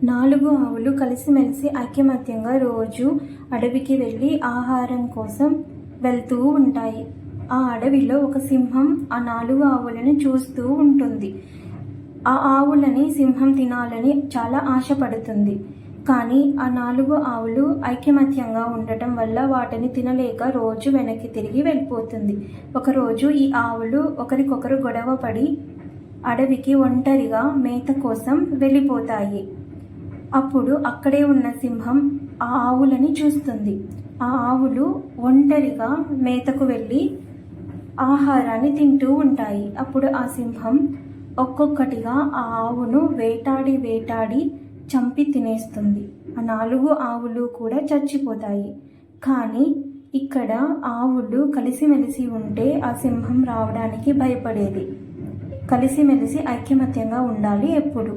4 ఆవులు కలిసిమెలిసి ఐకమత్యంగా రోజు అడవికి వెళ్ళి ఆహారం కోసం వెళ్తూ ఉంటాయి. ఆ అడవిలో ఒక సింహం ఆ 4 ఆవులను చూస్తూ ఉంటుంది. ఆ ఆవులని సింహం తినాలని చాలా ఆశపడుతుంది. కానీ ఆ 4 ఆవులు ఐకమత్యంగా ఉండటం వల్ల వాటిని తినలేక రోజు వెనక్కి తిరిగి వెళ్ళిపోతుంది. ఒకరోజు ఈ ఆవులు ఒకరికొకరు గొడవ పడి అడవికి ఒంటరిగా మేత కోసం వెళ్ళిపోతాయి. అప్పుడు అక్కడే ఉన్న సింహం ఆ ఆవులని చూస్తుంది. ఆ ఆవులు ఒంటరిగా మేతకు వెళ్ళి ఆహారాన్ని తింటూ ఉంటాయి. అప్పుడు ఆ సింహం ఒక్కొక్కటిగా ఆ ఆవును వేటాడి చంపి తినేస్తుంది. ఆ 4 ఆవులు కూడా చచ్చిపోతాయి. కానీ ఇక్కడ ఆవులు కలిసిమెలిసి ఉంటే ఆ సింహం రావడానికి భయపడేది. కలిసిమెలిసి ఐకమత్యంగా ఉండాలి ఎప్పుడు.